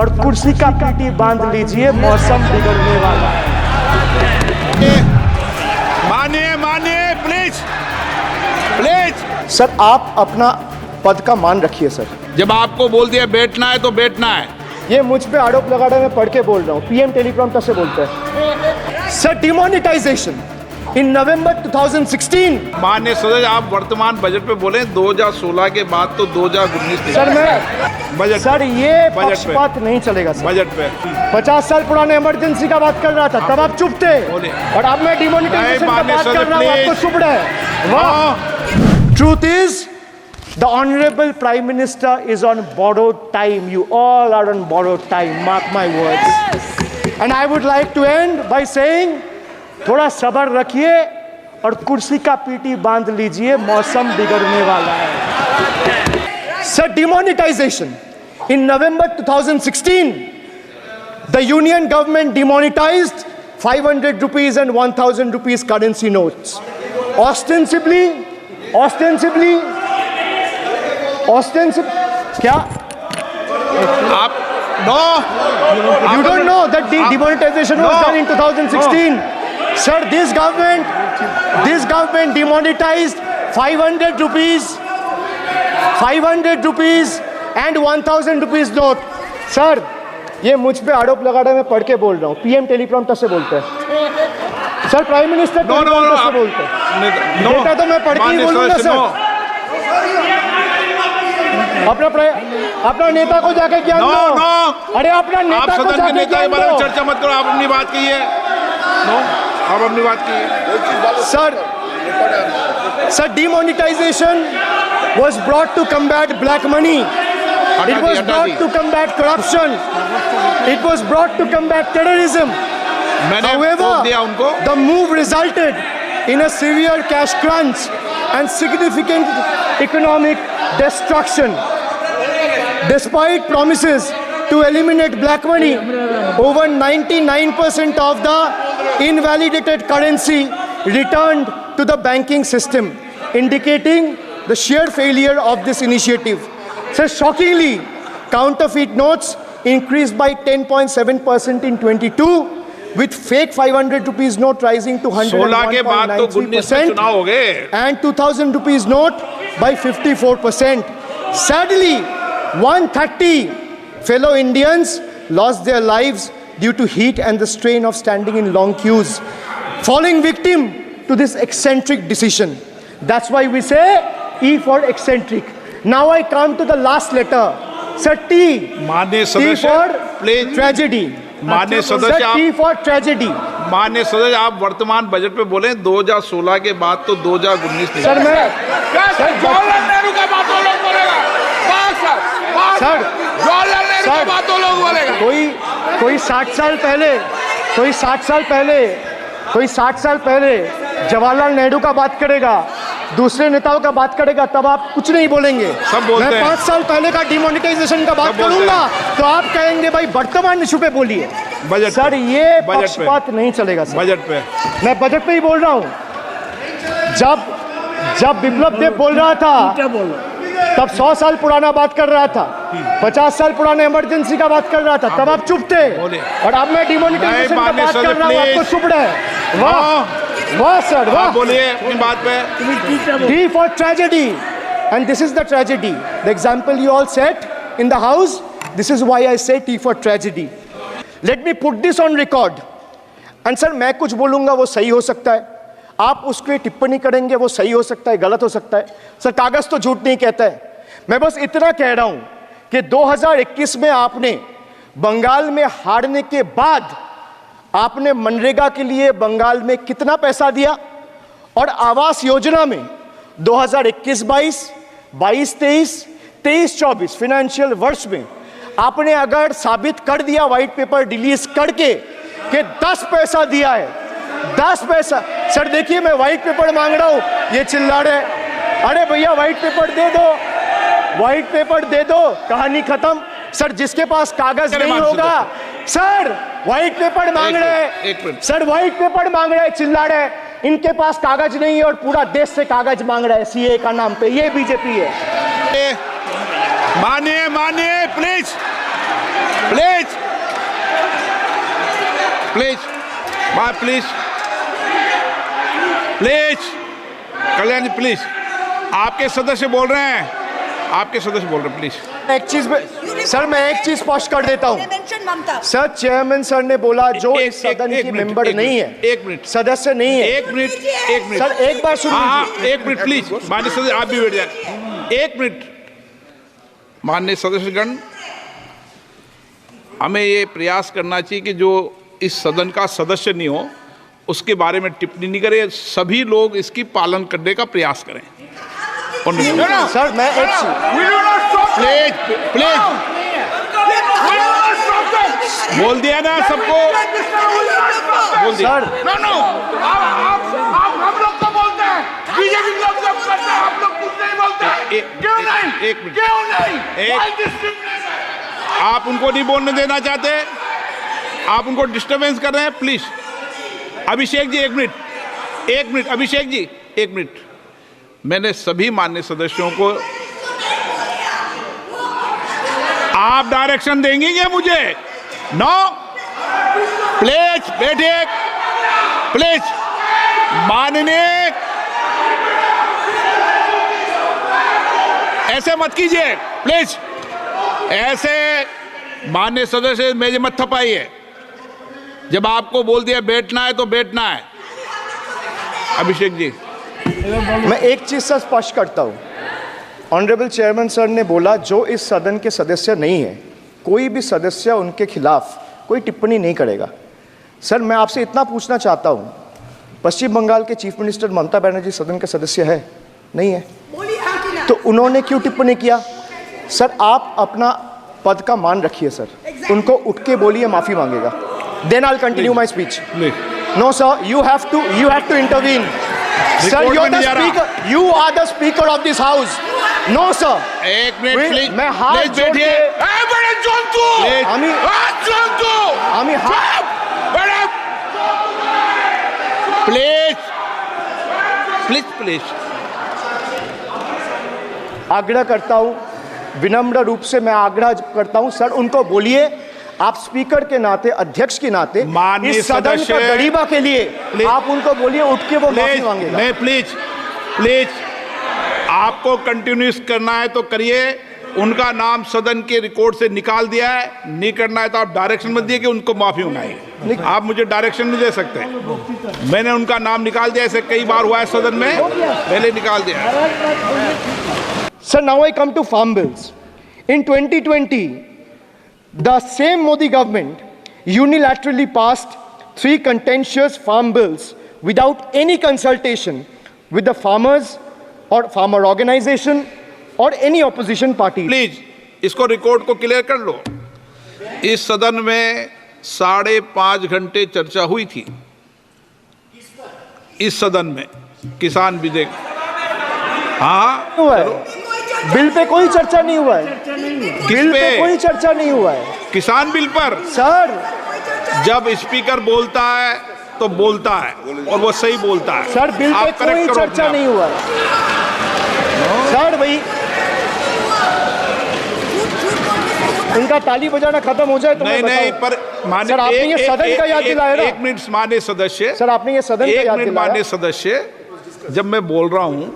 और कुर्सी का पीटी बांध लीजिए, मौसम बिगड़ने वाला है। मानिए प्लीज प्लीज। सर आप अपना पद का मान रखिए सर। जब आपको बोल दिया बैठना है तो बैठना है। ये मुझ पे आरोप लगा रहे हैं, मैं पढ़ के बोल रहा हूँ। पीएम टेलीप्रॉम्प्टर से बोलते हैं। सर डिमोनेटाइजेशन इन नवंबर 2016। माननीय सदस्य, आप वर्तमान बजट पे बोले 2016 के बाद तो 2019। सर मैं बजट सर ये बजट पक्षपात नहीं चलेगा सर। बजट पे 50 साल पुराने इमरजेंसी का बात कर रहा था, तब आप चुप थे, और अब मैं डिमोनेटाइजेशन का बात कर रहा हूँ, आपको चुप रहे। वाह। Truth is the honorable prime minister is on borrowed time. You all are on borrowed time, mark my words. And I would like to end by saying थोड़ा सब्र रखिए और कुर्सी का पीटी बांध लीजिए, मौसम बिगड़ने वाला है। Sir demonetisation in November 2016 the union government demonetized 500 rupees and 1000 rupees currency notes. Ostensibly क्या आप no you don't know that the demonetization was done in 2016. Sir, this government demonetized 500 rupees and 1000 rupees note. Sir ये मुझ पे आरोप लगा रहे हैं, मैं पढ़ के बोल रहा हूँ। पीएम टेलीप्रॉम्प्टर से बोलते हैं सर, प्राइम मिनिस्टर टेलीप्रॉम्प्टर से बोलते हैं। नेता तो मैं पढ़ के ही बोलूंगा सर। अपना नेता को जाके ज्ञान दो। अरे अपना नेता को जाके ज्ञान दो। चर्चा मत करो, आप अपनी बात कीजिए। आप अपनी बात कीजिए। Sir demonetization was brought to combat black money. It was brought to combat corruption. It was brought to combat terrorism. However, the move resulted in a severe cash crunch and significant economic destruction. Despite promises to eliminate black money, over 99% of the invalidated currency returned to the banking system, indicating the sheer failure of this initiative. So shockingly, counterfeit notes increased by 10.7% in 22, with fake 500 rupees note rising to 101.93% and 2000 rupees note by 54%. Sadly, 130 fellow Indians lost their lives due to heat and the strain of standing in long queues, falling victim to this eccentric decision. That's why we say E for eccentric. Now I come to the last letter. Sir, T. T for tragedy. माननीय सदस्य, T for tragedy. माननीय सदस्य, आप वर्तमान budget पे बोले 2016 के बाद तो 2019। सर मैं जवाहरलाल नेहरू का बात तो लोग बोलेगा। सर जवाहरलाल नेहरू का बात तो लोग बोलेगा। कोई 60 साल पहले जवाहरलाल नेहरू का बात करेगा, दूसरे नेताओं का बात करेगा, तब आप कुछ नहीं बोलेंगे। सब बोलते हैं। मैं 5 साल पहले का डिमोनेटाइजेशन का बात करूंगा तो आप कहेंगे भाई वर्तमान इशू पे बोलिए। बजट सर ये पक्षपात नहीं चलेगा सर। बजट पे मैं बजट पे ही बोल रहा हूँ। जब बिप्लब देव बोल रहा था तब 100 साल पुराना बात कर रहा था, 50 साल पुराने इमरजेंसी का बात कर रहा था, तब आप चुप थे, और अब मैं डिमोनेटाइजेशन का बात कर रहा हूँ, आपको चुप रहे। वाह सर, वाह। बोलिए अपनी बात पे। D for tragedy, and this is the tragedy. The example you all set in the house. This is why I say T for tragedy. Let me put this on record. And sir, मैं कुछ बोलूँगा वो सही हो सकता है, आप उस पर टिप्पणी करेंगे वो सही हो सकता है, गलत हो सकता है। सर कागज तो झूठ नहीं कहता है। मैं बस इतना कह रहा हूँ कि 2021 में आपने बंगाल में हारने के बाद आपने मनरेगा के लिए बंगाल में कितना पैसा दिया, और आवास योजना में 2021-22, 22-23, 23-24 फाइनेंशियल वर्ष में आपने अगर साबित कर दिया व्हाइट पेपर रिलीज करके कि 10 पैसा दिया है, 10 पैसा। सर देखिए मैं व्हाइट पेपर मांग रहा हूं, ये चिल्ला रहे, अरे भैया व्हाइट पेपर दे दो, व्हाइट पेपर दे दो, कहानी खत्म। सर जिसके पास कागज नहीं होगा, सर व्हाइट पेपर मांग रहे हैं, सर व्हाइट पेपर मांग रहे हैं, चिल्ला रहे, इनके पास कागज नहीं है और पूरा देश से कागज मांग रहा है सीए का नाम पे। ये बीजेपी है। मानिए please. Please please please please Kalyan ji please, आपके सदस्य बोल रहे हैं, आपके सदस्य बोल रहे हैं, प्लीज। एक चीज सर, मैं एक चीज स्पष्ट कर देता हूँ सर। चेयरमैन सर ने बोला जो इस सदन की मेंबर नहीं है, एक मिनट, सदस्य नहीं है। एक मिनट सर, एक बार सुनिए। हाँ, एक मिनट प्लीज, माननीय सदस्य आप भी बैठ जाए, एक मिनट। माननीय सदस्यगण, हमें ये प्रयास करना चाहिए कि जो इस सदन का सदस्य नहीं हो उसके बारे में टिप्पणी नहीं करें, सभी लोग इसकी पालन करने का प्रयास करें। सर मैं एक प्लीज प्लीज बोल दिया ना सबको, बोल दिया। सर आप हम लोग तो बोलते हैं, बीजेपी लोग जब करते हैं, आप लोग कुछ नहीं बोलते। क्यों नहीं? एक मिनट, क्यों नहीं? आप उनको नहीं बोलने देना चाहते, आप उनको डिस्टर्बेंस कर रहे हैं, प्लीज। अभिषेक जी एक मिनट, एक मिनट, अभिषेक जी एक मिनट। मैंने सभी माननीय सदस्यों को, आप डायरेक्शन देंगे क्या मुझे? नो, प्लीज बैठिए, प्लीज। माननीय, ऐसे मत कीजिए प्लीज, ऐसे माननीय सदस्य मेरे मत थपाइए। जब आपको बोल दिया बैठना है तो बैठना है। अभिषेक जी, मैं एक चीज से स्पष्ट करता हूँ। ऑनरेबल चेयरमैन सर ने बोला जो इस सदन के सदस्य नहीं है, कोई भी सदस्य उनके खिलाफ कोई टिप्पणी नहीं करेगा। सर मैं आपसे इतना पूछना चाहता हूँ, पश्चिम बंगाल के चीफ मिनिस्टर ममता बनर्जी सदन के सदस्य है? नहीं है, तो उन्होंने क्यों टिप्पणी किया? सर आप अपना पद का मान रखिए सर, उनको उठ के बोलिए माफी मांगेगा। Then I will continue my speech. No sir, you have to intervene. Sir, you're the speaker. You are the speaker of this house. No sir. एक मिनट प्लीज, मैं हाथ जोड़ के बड़े जंतु, प्लीज प्लीज प्लीज आग्रह करता हूं, विनम्र रूप से मैं आग्रह करता हूं सर, उनको बोलिए आप स्पीकर के नाते, अध्यक्ष के नाते इस सदन का गरिमा के लिए आप उनको बोलिए उठ के वो माफी मांगेगा। नहीं प्लीज प्लीज, आपको कंटिन्यूस करना है तो करिए। उनका नाम सदन के रिकॉर्ड से निकाल दिया है, नहीं करना है तो आप डायरेक्शन मत दिए कि उनको माफी मंगाइए। आप मुझे डायरेक्शन नहीं दे सकते, मैंने उनका नाम निकाल दिया, ऐसे कई बार हुआ है सदन में, पहले निकाल दिया। Sir, now I come to farm bills. In 2020, the same Modi government unilaterally passed 3 contentious farm bills without any consultation with the farmers or farmer organization or any opposition party. Please इसको record को clear कर लो। इस सदन में 5.5 घंटे चर्चा हुई थी, इस सदन में किसान विधेयक। हाँ हुआ है, बिल पे कोई चर्चा नहीं हुआ है, बिल पे कोई चर्चा नहीं हुआ है। किसान बिल पर सर जब स्पीकर बोलता है तो बोलता है और वो सही बोलता है। सर बिल पे कोई चर्चा नहीं हुआ है सर। भाई इनका ताली बजाना खत्म हो जाए तो नहीं नहीं, पर सर आपने ये सदन का याद दिलाया ना। एक मिनट माननीय सदस्य, सर आपने ये सदन का याद दिलाया। माननीय सदस्य, जब मैं बोल रहा हूँ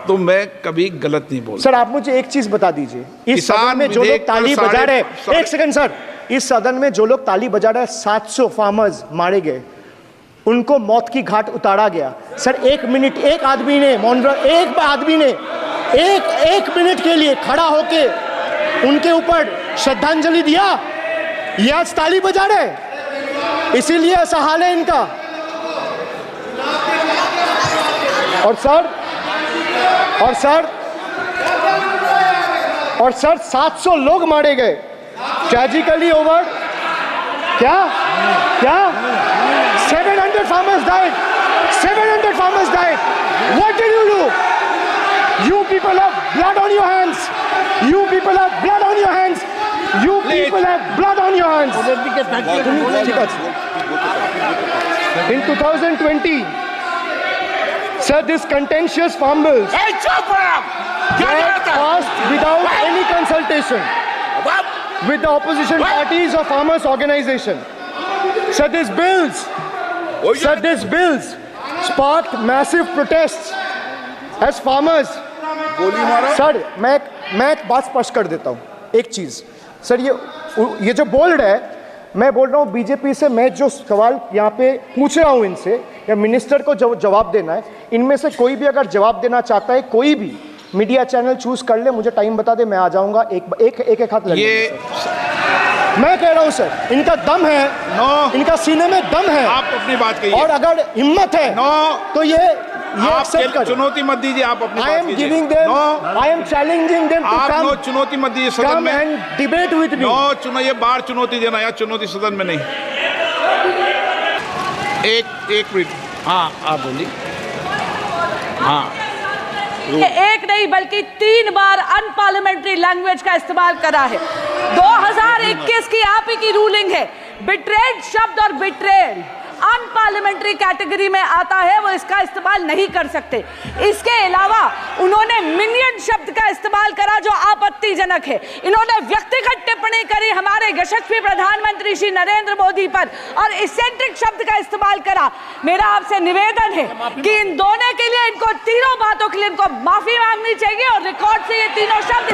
तो मैं कभी गलत नहीं बोल। सर आप मुझे एक चीज बता दीजिए, इस सदन में जो लोग ताली बजा रहे हैं, एक सेकंड सर, इस सदन में जो लोग ताली बजा रहे हैं, 700 फार्मर्स मारे गए, उनको मौत की घाट उतारा गया। सर 1 मिनट एक आदमी ने एक मिनट के लिए खड़ा होके उनके ऊपर श्रद्धांजलि दिया। ये आज ताली बजा रहे, इसीलिए ऐसा हाल है इनका। और सर 700 लोग मारे गए, ट्रेजिकली ओवर। क्या 700 farmers died. 700 farmers died. What did you do? You people have blood on your hands. You people have blood on your hands. You people have blood on your hands. In 2020, sir, this contentious farm bills were passed without any consultation. with the opposition parties or farmers organization. Sir, these bills sparked massive protests as farmers. Sir मैं एक बात स्पष्ट कर देता हूँ, एक चीज sir, ये जो बोल्ड है, मैं बोल रहा हूँ बीजेपी से, मैं जो सवाल यहाँ पे पूछ रहा हूँ इनसे या मिनिस्टर को जवाब देना है, इनमें से कोई भी अगर जवाब देना चाहता है, कोई भी मीडिया चैनल चूज कर ले, मुझे टाइम बता दे, मैं आ जाऊंगा, एक हाथ लगे। मैं कह रहा हूं सर, इनका दम है, इनका सीने में दम है, आप अपनी बात कहिए, और अगर हिम्मत है तो ये आप चुनौती मत दीजिए, आप अपनी बात कीजिए। I am challenging them to come. आप चुनौती मत दीजिए सदन come में, and debate with me. ये बार चुनौती देना, या चुनौती सदन में नहीं। एक मिनट, हाँ आप बोलिए। हाँ, एक नहीं बल्कि 3 बार अनपार्लियामेंट्री लैंग्वेज का इस्तेमाल करा है। 2021 की आप ही की रूलिंग है, बिट्रेड शब्द और बिट्रेल अनपार्लियामेंट्री कैटेगरी में आता है, वो इसका इस्तेमाल नहीं कर सकते। इसके अलावा उन्होंने मिनियन शब्द का इस्तेमाल करा जो आपत्तिजनक है। इन्होंने व्यक्तिगत टिप्पणी करी हमारे यशस्वी प्रधानमंत्री श्री नरेंद्र मोदी पर और इसेंट्रिक शब्द का इस्तेमाल करा। मेरा आपसे निवेदन है कि इन दोनों के लिए, इनको तीनों बातों के लिए इनको माफी मांगनी चाहिए और रिकॉर्ड से ये तीनों शब्द